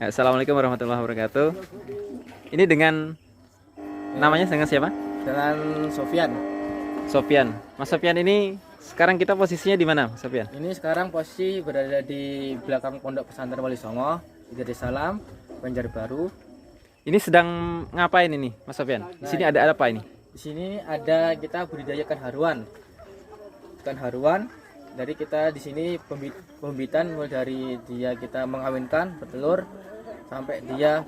Assalamualaikum warahmatullahi wabarakatuh. Ini dengan namanya dengan siapa? Dengan Sofyan. Sofian. Mas Sofian ini sekarang kita posisinya di mana, Mas Sofian? Ini sekarang posisi berada di belakang Pondok Pesantren Wali Songo, di Darussalam, Banjarbaru. Ini sedang ngapain ini, Mas Sofian? Di sini ada apa ini? Di sini ada kita budidaya ikan haruan. Ikan haruan. Dari kita di sini pembibitan mulai dari dia kita mengawinkan, bertelur sampai dia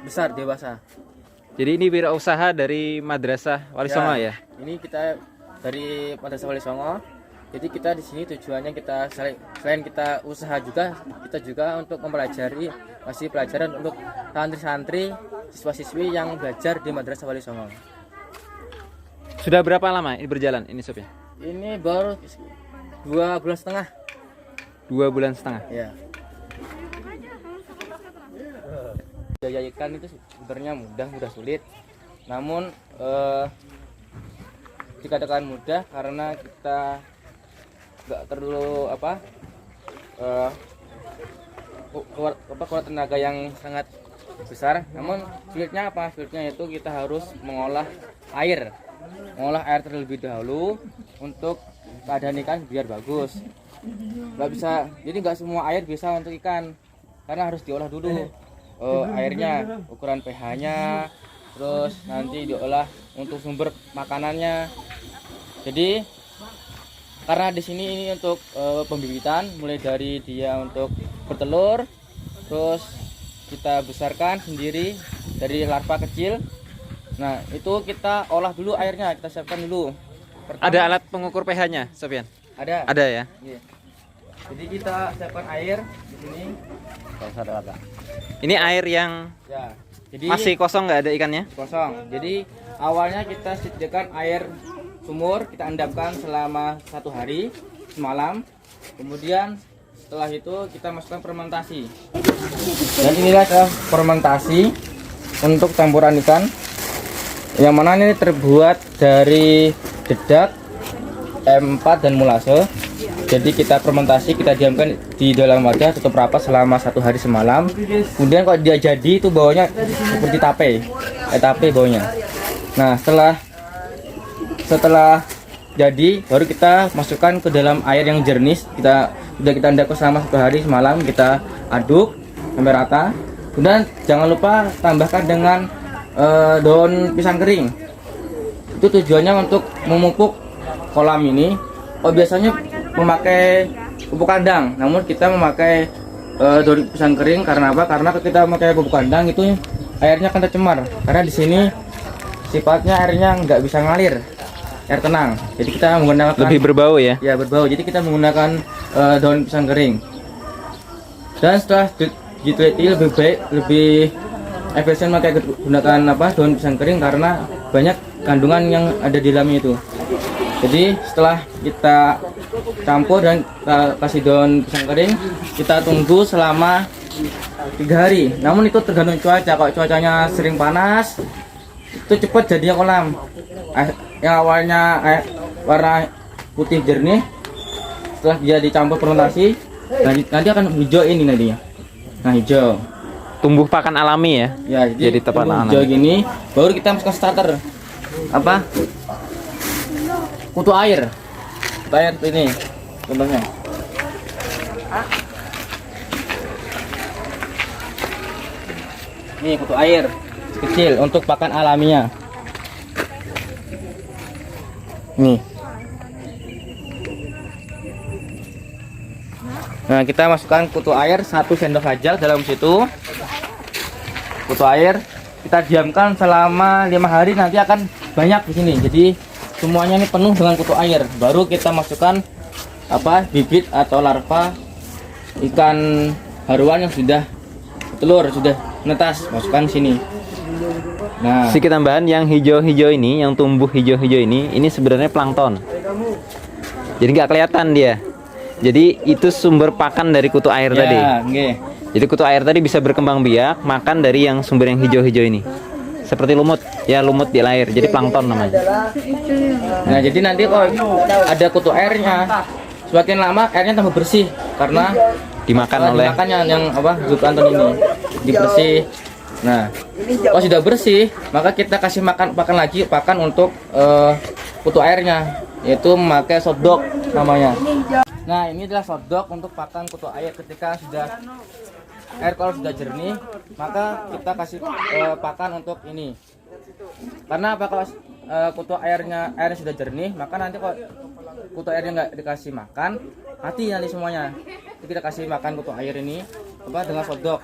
besar dewasa. Jadi ini wirausaha dari Madrasah Wali Songo ya? Ini kita dari Madrasah Wali Songo. Jadi kita di sini tujuannya kita selain kita usaha juga, kita juga untuk mempelajari masih pelajaran untuk santri-santri, siswa-siswi yang belajar di Madrasah Wali Songo. Sudah berapa lama ini berjalan ini, Sofian? Ini baru 2,5 bulan. 2 bulan setengah. Ya. Budidaya ikan itu sebenarnya mudah sulit. Namun dikatakan mudah karena kita nggak perlu keluar tenaga yang sangat besar. Namun sulitnya apa? Sulitnya itu kita harus mengolah air terlebih dahulu untuk keadaan ikan biar bagus. Nggak bisa, jadi nggak semua air bisa untuk ikan karena harus diolah dulu. Airnya, ukuran pH-nya, terus nanti diolah untuk sumber makanannya. Jadi karena di sini ini untuk pembibitan mulai dari dia untuk bertelur, terus kita besarkan sendiri dari larva kecil. Nah itu kita olah dulu airnya, kita siapkan dulu. Pertama, Ada alat pengukur pH-nya, Sofian? ada. Ada ya? Iya. Jadi kita siapkan air di sini. Ini air yang Ya. Jadi masih kosong, nggak ada ikannya? kosong. Jadi awalnya kita sediakan air sumur, kita endapkan selama 1 hari semalam. Kemudian setelah itu kita masukkan fermentasi. Dan inilah fermentasi untuk campuran ikan. Yang mana ini terbuat dari dedak, M4 dan mulase. Jadi kita fermentasi, kita diamkan di dalam wadah tutup rapat selama 1 hari semalam. Kemudian kalau dia jadi itu baunya seperti tape baunya. Nah setelah jadi baru kita masukkan ke dalam air yang jernih. Kita endapkan selama 1 hari semalam, kita aduk sampai rata. Kemudian jangan lupa tambahkan dengan daun pisang kering. Itu tujuannya untuk memupuk kolam ini. Biasanya memakai pupuk kandang, namun kita memakai daun pisang kering karena apa? Karena kita memakai pupuk kandang itu airnya akan tercemar. Karena di sini sifatnya airnya nggak bisa ngalir, air tenang. Jadi kita menggunakan Lebih berbau ya? Ya berbau. Jadi kita menggunakan daun pisang kering. Dan setelah diteliti lebih baik, lebih efisien menggunakan daun pisang kering karena banyak kandungan yang ada di dalamnya itu. Jadi setelah kita campur dan kasih daun pisang kering, kita tunggu selama 3 hari. Namun itu tergantung cuaca. Kalau cuacanya sering panas, itu cepat jadinya kolam. Yang awalnya warna putih jernih, setelah dia dicampur fermentasi, nanti akan hijau ini nantinya. Nah hijau. Tumbuh pakan alami ya? Ya, Jadi tepat hijau gini, baru kita masukkan starter. Kutu air. Ini contohnya. Ini kutu air kecil untuk pakan alaminya. Nih. Nah, kita masukkan kutu air 1 sendok saja dalam situ. Kutu air kita diamkan selama 5 hari, nanti akan banyak di sini. Jadi semuanya ini penuh dengan kutu air. Baru kita masukkan bibit atau larva ikan haruan yang sudah telur, sudah netas, masukkan sini. Nah, Sedikit tambahan, yang hijau-hijau ini, yang tumbuh hijau-hijau ini sebenarnya plankton. Jadi nggak kelihatan dia. Jadi itu sumber pakan dari kutu air tadi. nggih. Jadi kutu air tadi bisa berkembang biak makan dari yang sumber yang hijau-hijau ini. Seperti lumut di air. Jadi plankton namanya. Nah, jadi nanti kalau ada kutu airnya, semakin lama airnya tambah bersih karena Dimakan oleh dimakannya yang apa zooplankton ini dibersih. Nah, kalau sudah bersih, maka kita kasih pakan untuk kutu airnya, yaitu memakai sodok namanya. Nah, ini adalah sodok untuk pakan kutu air. Ketika sudah air kalau sudah jernih, maka kita kasih pakan untuk ini. Karena apa, kalau kutu airnya sudah jernih, maka nanti kalau kutu airnya nggak dikasih makan, mati nanti semuanya. Jadi kita kasih makan kutu air ini dengan sodok.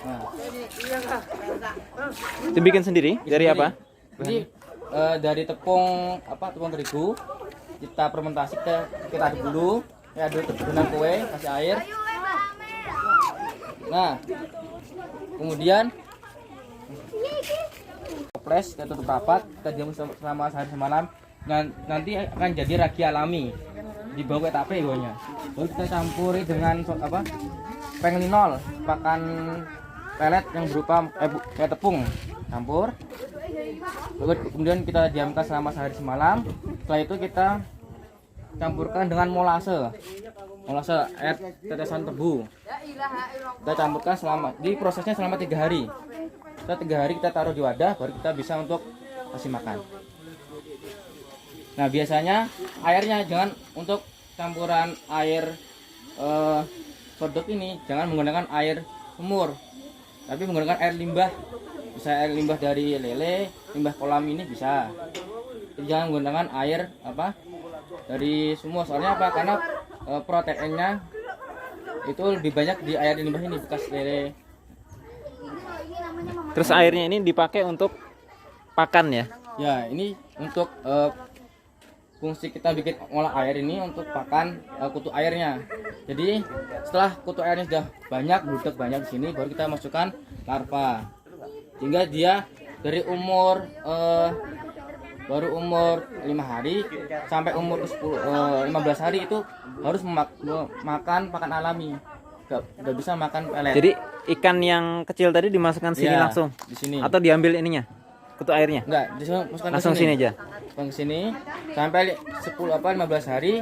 Nah, itu bikin sendiri dari apa? jadi dari tepung terigu kita fermentasi, kita aduk dulu, ya aduk dengan kue, kasih air. Nah, kemudian toples, kita tutup rapat, kita diam selama sehari semalam. Nanti akan jadi ragi alami di bawah tape bawahnya. Lalu kita campuri dengan penglinol, pakan pelet yang berupa kayak tepung, campur. Lalu kemudian kita diamkan selama sehari semalam. Setelah itu kita campurkan dengan molase air tetesan tebu. Kita campurkan prosesnya selama 3 hari. Setelah 3 hari kita taruh di wadah, baru kita bisa untuk kasih makan. Nah, biasanya airnya jangan untuk campuran air sodok ini, jangan menggunakan air sumur, tapi menggunakan air limbah. Bisa air limbah dari lele, limbah kolam ini bisa. Jadi jangan menggunakan air dari sumur. Soalnya apa? Karena proteinnya itu lebih banyak di air limbah ini bekas lele. Terus airnya ini dipakai untuk pakan ya? Ya, ini untuk fungsi kita bikin olah air ini untuk pakan kutu airnya. Jadi setelah kutu airnya sudah banyak, budak banyak di sini, baru kita masukkan larva. Sehingga dia dari umur 5 hari sampai umur 15 hari itu harus makan pakan alami. Gak bisa makan pelet. Jadi ikan yang kecil tadi dimasukkan sini langsung di sini. Atau diambil ininya? Kutu airnya? Enggak, langsung sini aja. Langsung sini sampai 15 hari.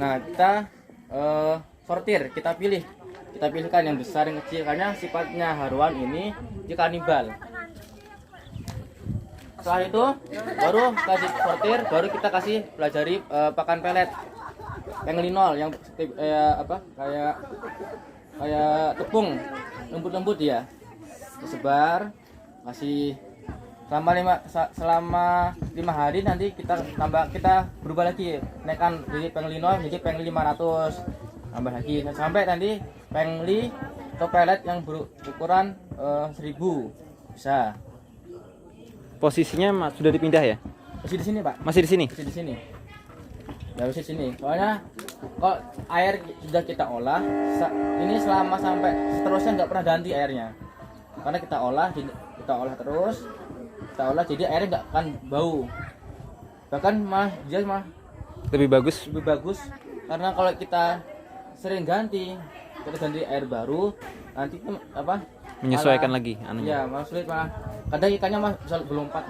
Nah, kita sortir, kita pilihkan yang besar, yang kecil, karena sifatnya haruan ini dia kanibal. Setelah itu baru kasih sortir, baru kita kasih pelajari pakan pelet penglinol yang kayak tepung lembut-lembut dia. Disebar, kasih selama 5 hari. Nanti kita berubah lagi, naikkan dari penglinol menjadi pengli 500, tambah lagi sampai nanti pengli atau pelet yang berukuran 1000 bisa. Posisinya sudah dipindah ya? Masih di sini, Pak. Masih di sini? Masih di sini. Ya, masih di sini. Soalnya kalau air sudah kita olah, ini selama sampai seterusnya nggak pernah ganti airnya. Karena kita olah terus, jadi airnya nggak akan bau. Bahkan dia lebih bagus karena kalau kita sering ganti air baru, nanti menyesuaikan lagi anunya. Ya, malah sulit, malah kadang ikannya bisa berlompat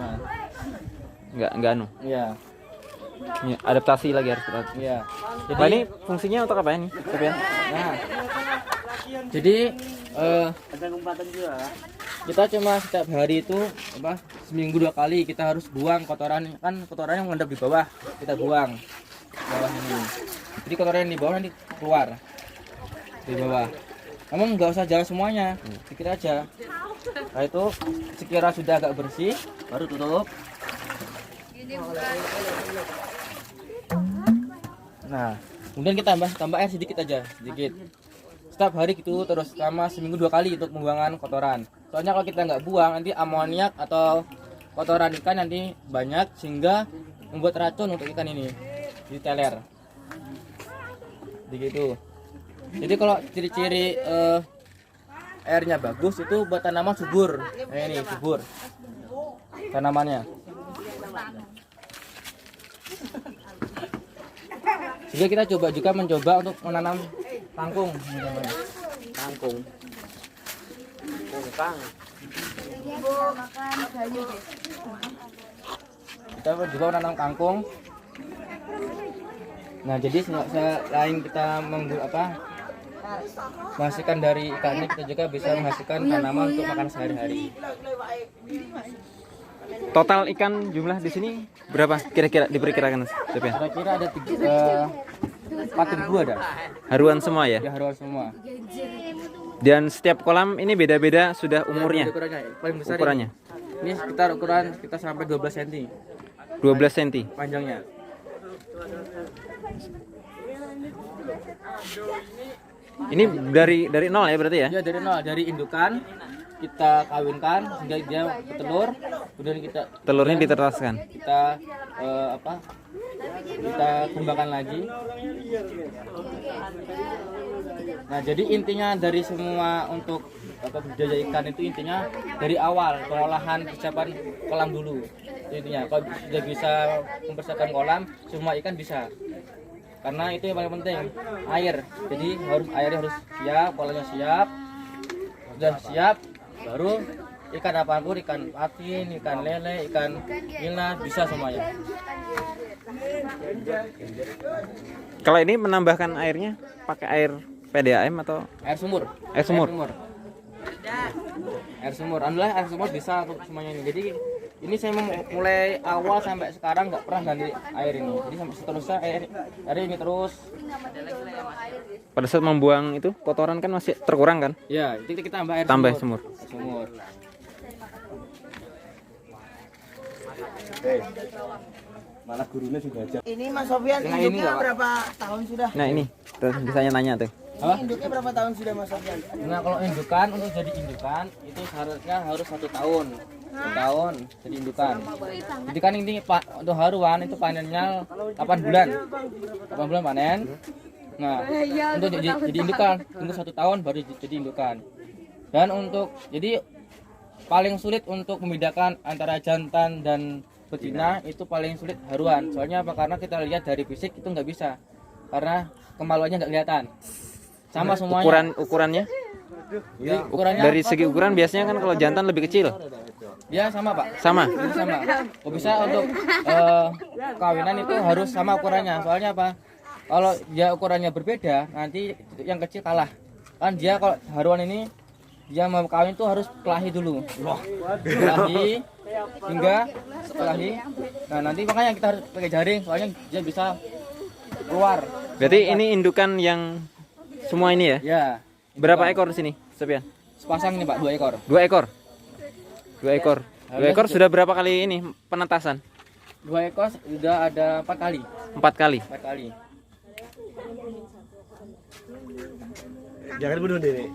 Enggak anu. Iya. Ya, adaptasi lagi harus berarti. Iya. Jadi ini fungsinya untuk apa ini? Nah, jadi kita cuma setiap hari itu seminggu 2 kali kita harus buang kotoran, kan kotorannya mengendap di bawah, kita buang bawah ini. Jadi kotoran di bawah nanti keluar di bawah. Namun nggak usah jalan semuanya, sedikit aja. Nah, itu sekira sudah agak bersih, baru tutup. Nah, kemudian kita tambah air sedikit aja, sedikit. Setiap hari gitu terus selama seminggu 2 kali untuk membuangan kotoran. Soalnya kalau kita nggak buang, nanti amoniak atau kotoran ikan nanti banyak sehingga membuat racun untuk ikan ini di teler. Begitu. Jadi kalau ciri-ciri airnya bagus itu buat tanaman subur. Nah, ini subur tanamannya. Juga kita mencoba untuk menanam kangkung. Kangkung. Kita juga menanam kangkung. Nah, jadi selain kita menghasilkan dari ikan ini, kita juga bisa menghasilkan tanaman untuk makan sehari-hari. Total ikan jumlah di sini berapa kira-kira diperkirakan, Sofian? Kira-kira ada 4.000 ada. Haruan semua ya? Ya, haruan semua. Dan setiap kolam ini beda-beda sudah umurnya, Ukurannya, paling besar ukurannya. Ini sekitar ukuran kita sampai 12 cm 12 cm. panjangnya. Ini dari nol ya berarti ya? Ya, dari nol, dari indukan kita kawinkan hingga dia bertelur, kemudian Telurnya ditetaskan. kita kita kembangkan lagi. Nah, jadi intinya dari semua untuk budidaya ikan itu intinya dari awal pengolahan persiapan kolam dulu. Itu intinya. Kalau sudah bisa mempersiapkan kolam, semua ikan bisa. Karena itu yang paling penting, air. Jadi airnya harus siap, kolamnya siap. Sudah siap, baru ikan apapun, ikan patin, ikan lele, ikan nila bisa semuanya. Kalau ini menambahkan airnya pakai air PDAM atau Air sumur. Air sumur. Air sumur. Alhamdulillah air sumur bisa untuk semuanya ini. Jadi ini saya mulai awal sampai sekarang nggak pernah ganti air ini. Jadi sampai seterusnya air ini terus. pada saat membuang itu kotoran kan masih terkurang kan? Ya, itu kita tambah air Tambah sumur. sumur. Air sumur. Malah gurunya juga aja. Ini Mas Sofian Nah, ini induknya nggak, Pak? berapa tahun sudah? Nah ini terus bisanya nanya tuh. Apa? Ini induknya berapa tahun sudah Mas Sofian? Nah, kalau indukan, untuk jadi indukan itu syaratnya harus 1 tahun. 1 tahun jadi indukan. Jadi kan ini untuk haruan itu panennya 8 bulan. 8 bulan panen. Nah, untuk jadi indukan tunggu 1 tahun baru jadi indukan. Dan untuk jadi paling sulit untuk membedakan antara jantan dan betina itu paling sulit haruan. Soalnya apa? Karena kita lihat dari fisik itu nggak bisa. Karena kemaluannya nggak kelihatan. Sama semuanya. Ukurannya Jadi, ukurannya dari segi ukuran biasanya kan kalau jantan lebih kecil. ya sama, Pak. Sama. Jadi sama. Kok bisa untuk kawinan itu harus sama ukurannya. Soalnya apa? Kalau dia ukurannya berbeda, nanti yang kecil kalah. Kan dia kalau haruan ini dia mau kawin itu harus kelahi dulu. Kelahi hingga kelahi. Nah, nanti makanya kita harus pakai jaring soalnya dia bisa keluar. Berarti ini indukan yang semua ini ya? Ya. Berapa ekor di sini, Sofian? Sepasang ini, Pak, 2 ekor. 2 ekor. 2 ekor. 2 ekor sudah berapa kali ini penetasan? 2 ekor sudah ada 4 kali. 4 kali. 4 kali. Jangan bunuh diri.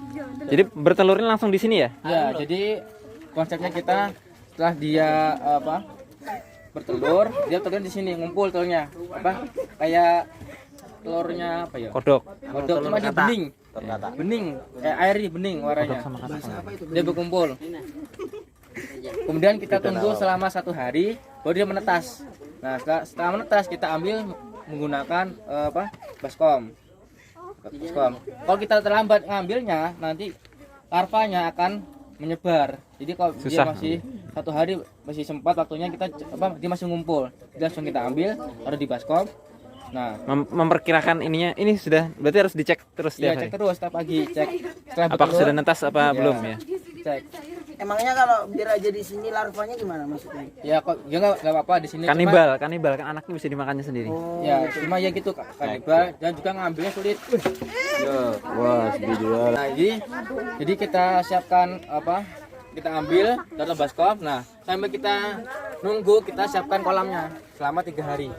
Jadi bertelurnya langsung di sini ya? Ya, jadi konsepnya kita setelah dia bertelur, dia telurnya di sini ngumpul telurnya. Kayak telurnya apa ya? Kodok. Kodok cuma di bening. Bening, kayak air di bening warnanya. Dia berkumpul. Kemudian kita tunggu selama 1 hari, baru dia menetas. Nah, setelah menetas kita ambil menggunakan baskom. Kalau kita terlambat ngambilnya, nanti larvanya akan menyebar. Jadi kalau dia Susah. masih 1 hari masih sempat waktunya dia masih ngumpul, dia langsung kita ambil, taruh di baskom. Nah, Memperkirakan ininya, ini sudah berarti harus dicek terus iya, setiap cek hari. terus setiap pagi, cek setelah Apakah bertelur, sudah netas apa belum ya? cek. Emangnya kalau biar aja di sini larvanya gimana maksudnya? Ya kok ya nggak apa-apa di sini. Kanibal kan anaknya bisa dimakannya sendiri. Ya, cuma ya gitu kanibal dan juga ngambilnya sulit. Wah, video. Nah, jadi kita siapkan kita ambil dalam baskom. Nah, sampai kita nunggu, kita siapkan kolamnya selama 3 hari.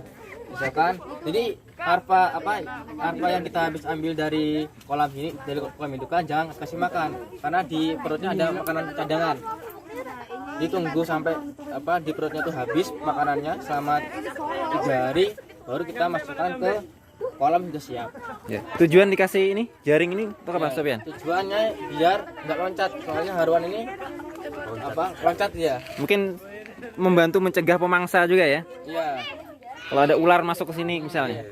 Misalkan, jadi larva yang kita habis ambil dari kolam ini, dari kolam indukan, jangan kasih makan karena di perutnya ada makanan cadangan. Ditunggu sampai di perutnya itu habis makanannya selama 3 hari, baru kita masukkan ke kolam sudah siap. Ya. Tujuan dikasih ini jaring ini untuk apa, Ya, Sofian? tujuannya biar nggak loncat, soalnya haruan ini loncat ya. Mungkin membantu mencegah pemangsa juga ya. Iya. Kalau ada ular masuk ke sini misalnya.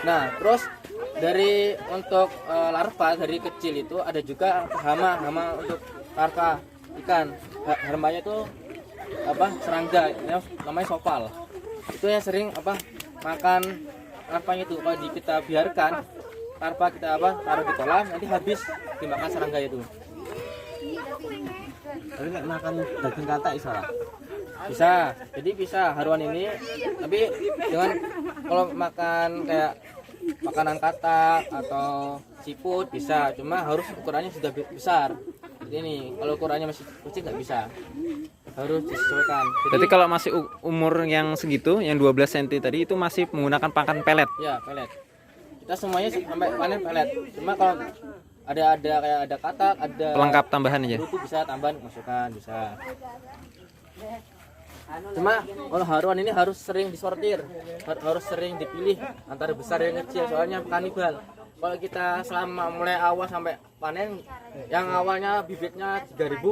Nah, terus dari untuk larva dari kecil itu ada juga hama untuk larva ikan. Hambanya itu serangga, namanya sopal. Itu yang sering makan larvanya itu. Kalau kita biarkan larva kita taruh di kolam, nanti habis dimakan serangga itu. Tapi nggak makan daging katak salah. Bisa, jadi bisa haruan ini, tapi dengan kalau makan kayak makanan katak atau siput bisa, cuma harus ukurannya sudah besar. Jadi ini kalau ukurannya masih kecil nggak bisa, harus disesuaikan. Berarti kalau masih umur yang segitu, yang 12 cm tadi itu masih menggunakan pakan pelet. Ya pelet. Kita semuanya sampai panen pelet. Cuma kalau ada kayak ada katak, ada Pelengkap tambahan aja. itu bisa tambahan masukkan bisa. Cuma kalau haruan ini harus sering disortir, harus sering dipilih antara besar dan kecil, soalnya kanibal. Kalau kita selama mulai awal sampai panen, yang awalnya bibitnya 3.000,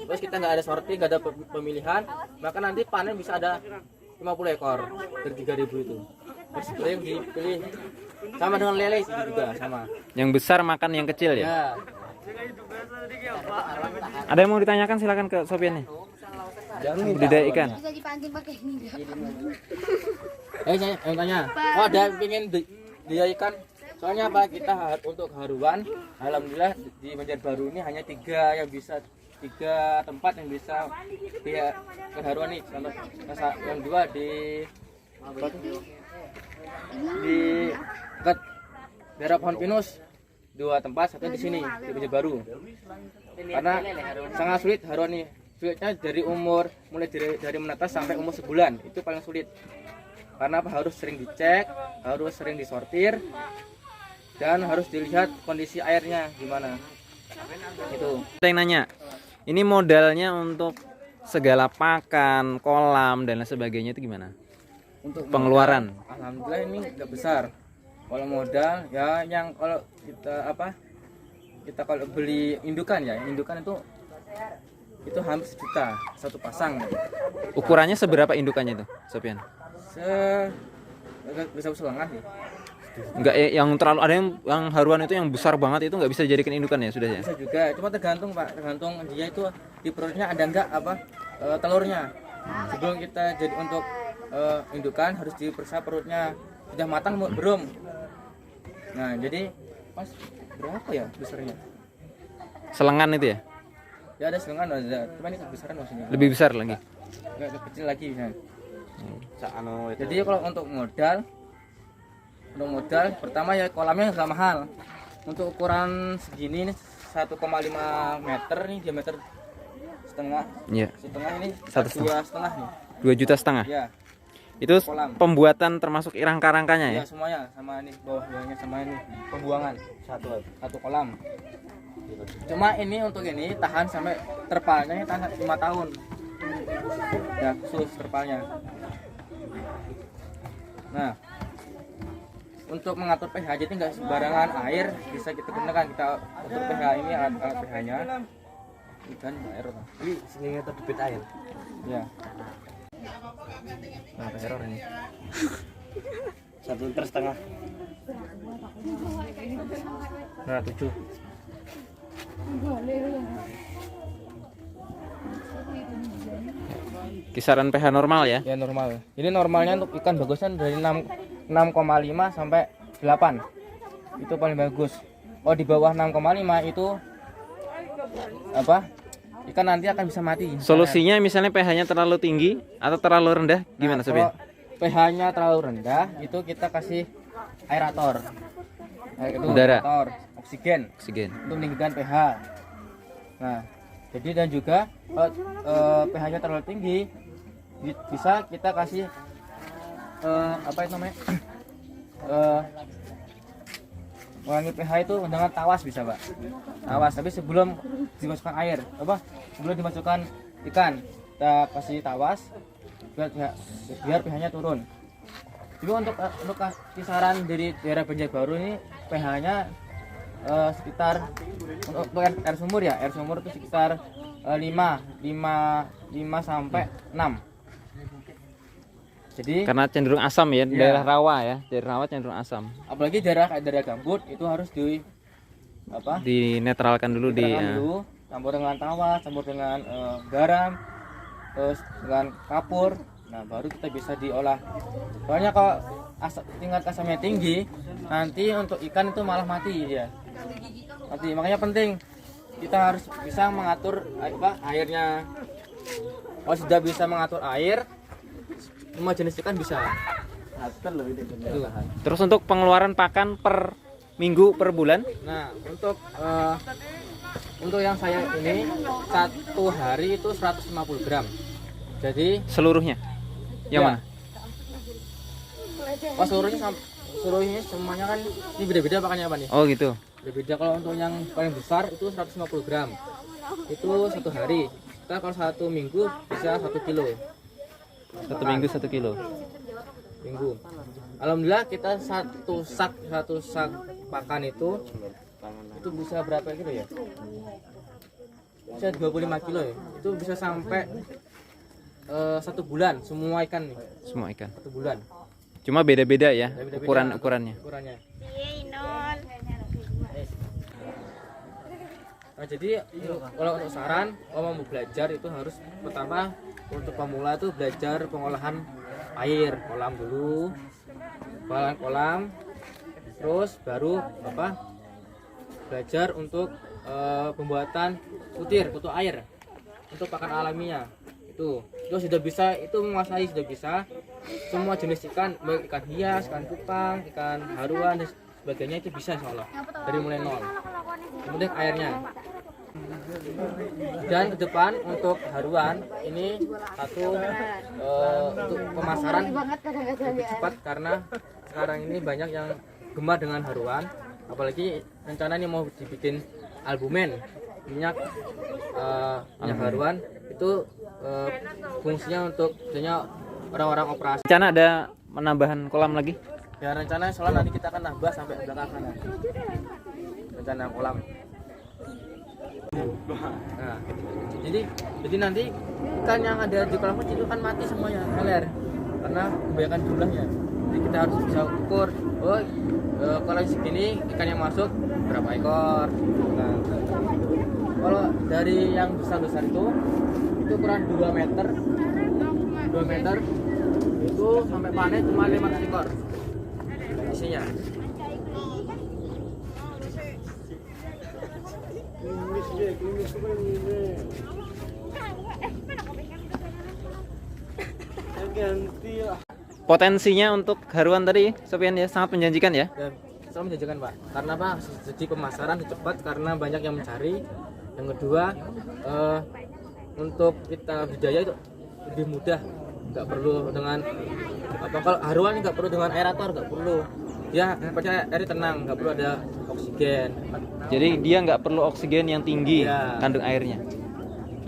terus kita nggak ada sortir, nggak ada pemilihan, maka nanti panen bisa ada 50 ekor dari 3.000 itu. Harus sering dipilih, sama dengan lele itu juga sama. Yang besar makan yang kecil ya. Ya, Ada yang mau ditanyakan silakan ke Sofian nih. Budidaya ikan. Bisa dipancing pakai ini. yang tanya, oh ada pengen dia ikan. Soalnya apa? Kita untuk haruan, alhamdulillah di Banjarbaru ini hanya 3 tempat yang bisa dia haruan nih. Yang 2 di dekat daerah Pohon Pinus, 2 tempat, satu di sini di Banjarbaru. Karena sangat sulit haruan nih. Sulitnya dari umur mulai dari menetas sampai umur sebulan itu paling sulit. Karena apa? Harus sering dicek, harus sering disortir, dan harus dilihat kondisi airnya gimana. Itu. Ada yang nanya, ini modalnya untuk segala pakan, kolam dan lain sebagainya itu gimana? Untuk Pengeluaran. modal, alhamdulillah ini nggak besar. Kalau modal ya yang kalau kita kalau beli indukan ya, indukan itu hampir 1 juta satu pasang. Ukurannya seberapa indukannya itu, Sofian? Bisa selengah ya. Enggak yang terlalu, ada yang haruan itu yang besar banget itu nggak bisa dijadikan indukan ya sudah ya. Bisa juga, cuma tergantung Pak, tergantung dia itu di perutnya ada enggak telurnya. Sebelum kita jadi untuk indukan harus diperiksa perutnya sudah matang belum. Nah jadi pas berapa ya besarnya? Selengan itu ya? Ya ada selengan ada, cuma ini kebesaran maksudnya. Lebih besar lagi. Enggak kecil lagi ya. Anu itu. Jadi kalau untuk modal pertama ya kolamnya nggak mahal. Untuk ukuran segini nih 1,5 meter nih, diameter setengah. Iya. Setengah ini 1,5 nih. 2,5 juta. Ya. Itu Kolam. pembuatan termasuk rangka-rangkanya ya? Ya semuanya sama ini bawahnya sama ini pembuangan satu kolam. Cuma ini untuk ini tahan sampai terpalnya ini tahan 5 tahun. Ya khusus terpalnya. Nah, untuk mengatur pH jadi nggak sembarangan air bisa kita gunakan. Kita untuk pH ini alat pH-nya dan air. Ini sini terbit air. Ya. Nah, error ini. 1,5 liter. Nah, 7. Kisaran pH normal ya? Ya normal. Ini normalnya untuk ikan bagusnya dari 6,5 sampai 8. Itu paling bagus. Oh di bawah 6,5 itu apa? Ikan nanti akan bisa mati. Solusinya misalnya pH-nya terlalu tinggi atau terlalu rendah gimana Sofian? pH-nya terlalu rendah itu kita kasih aerator. Udara. Aerator, oksigen untuk meninggikan pH. Nah, jadi dan juga pH-nya terlalu tinggi bisa kita kasih apa itu namanya? Mengurangi pH itu dengan tawas bisa Pak. Tawas tapi sebelum dimasukkan air sebelum dimasukkan ikan kita kasih tawas biar pH-nya turun. Jadi untuk kisaran dari daerah Banjarbaru ini pH-nya sekitar untuk air sumur ya, air sumur itu sekitar 5 sampai 6. Jadi Karena cenderung asam ya, Iya. daerah rawa ya, daerah rawa cenderung asam. apalagi daerah gambut itu harus Dinetralkan dulu campur dengan tawas, campur dengan garam, terus dengan kapur Nah, baru kita bisa diolah. Soalnya kalau tingkat asamnya tinggi, nanti untuk ikan itu malah mati dia. Mati. Makanya penting kita harus bisa mengatur airnya. Kalau sudah bisa mengatur air, semua jenis ikan bisa. Itu. Terus untuk pengeluaran pakan per minggu per bulan? Nah, untuk yang saya ini satu hari itu 150 gram. Jadi Seluruhnya? Yang ya, mana? oh seluruhnya semuanya kan ini beda-beda pakannya apa nih? Oh gitu. Beda-beda. Kalau untuk yang paling besar itu 150 gram. Itu satu hari. Kita kalau 1 minggu bisa 1 kilo. 1 minggu 1 kilo. Minggu. Alhamdulillah kita satu sak pakan itu bisa berapa kilo ya? Bisa 25 kilo ya. Itu bisa sampai 1 bulan semua ikan nih. Semua ikan. 1 bulan. Cuma beda-beda ya Beda-beda ukurannya. Ukurannya. Nah, jadi kalau untuk saran, kalau mau belajar itu harus pertama untuk pemula itu belajar pengolahan air, kolam dulu, pengolahan kolam, terus baru belajar untuk pembuatan kutu air untuk pakan alaminya. Itu sudah bisa, itu menguasai, sudah bisa semua jenis ikan, baik ikan hias, ikan cupang, ikan haruan dan sebagainya itu bisa insya Allah dari mulai nol. Kemudian airnya. Dan ke depan untuk haruan ini satu untuk pemasaran lebih cepat karena sekarang ini banyak yang gemar dengan haruan, apalagi rencana ini mau dibikin albumen minyak haruan itu fungsinya untuk orang-orang operasi. Rencana ada menambahan kolam lagi? Ya rencana soalnya nanti kita akan nambah sampai belakang sana. Rencana kolam. Nah, jadi nanti ikan yang ada di kolam kecil itu kan mati semuanya, meler, karena kebanyakan jumlahnya. Jadi kita harus bisa ukur, kalau segini ikan yang masuk berapa ekor. Nah, kalau dari yang besar-besar itu ukuran 2 meter itu sampai panen cuma 500 ekor isinya. Potensinya untuk haruan tadi, Sofian ya, sangat menjanjikan ya? Dan sangat menjanjikan Pak. Karena apa? Jadi pemasaran cepat karena banyak yang mencari. Yang kedua, untuk kita budidaya itu lebih mudah, nggak perlu dengan kalau haruan nggak perlu dengan aerator, nggak perlu. Ya, percaya airnya tenang, nggak perlu ada oksigen. Jadi dia nggak perlu oksigen yang tinggi Ya. kandung airnya.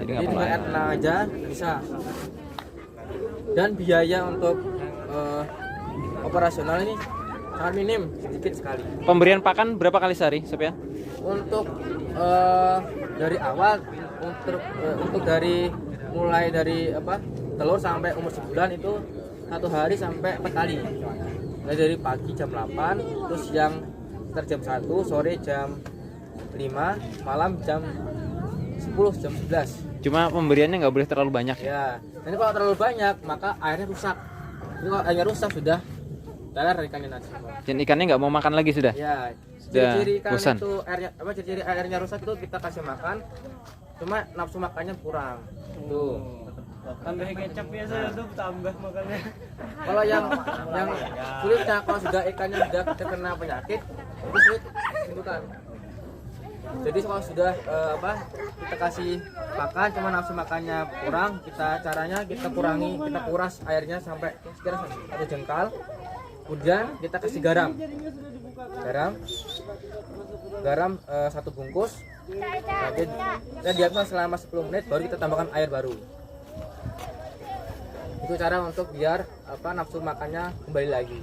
Jadi nggak perlu dengan air. air tenang aja bisa. Dan biaya untuk operasional ini sangat minim, sedikit sekali. Pemberian pakan berapa kali sehari, Sofian? Untuk dari awal untuk dari mulai dari telur sampai umur sebulan itu 1 hari sampai 4 kali. Nah, dari pagi jam 8, terus siang sekitar jam 1, sore jam 5, malam jam 10, jam 11. Cuma pemberiannya nggak boleh terlalu banyak ya? Ya, nanti kalau terlalu banyak maka airnya rusak. Jadi kalau airnya rusak sudah teler ikannya nanti semua. Dan ikannya nggak mau makan lagi sudah? Ya, Sudah ciri-ciri ikan bosan. itu ciri-ciri airnya rusak itu kita kasih makan, cuma nafsu makannya kurang. Tuh. Tambah kecap biasa tuh tambah makannya. Kalau yang sulitnya kalau sudah ikannya sudah terkena penyakit itu sulit disembuhkan. Jadi kalau sudah kita kasih pakan cuma nafsu makannya kurang, caranya kita kuras airnya sampai sekitar 1 jengkal. Kemudian kita kasih garam 1 bungkus. Dan diamkan selama 10 menit baru kita tambahkan air baru. Itu cara untuk biar nafsu makannya kembali lagi.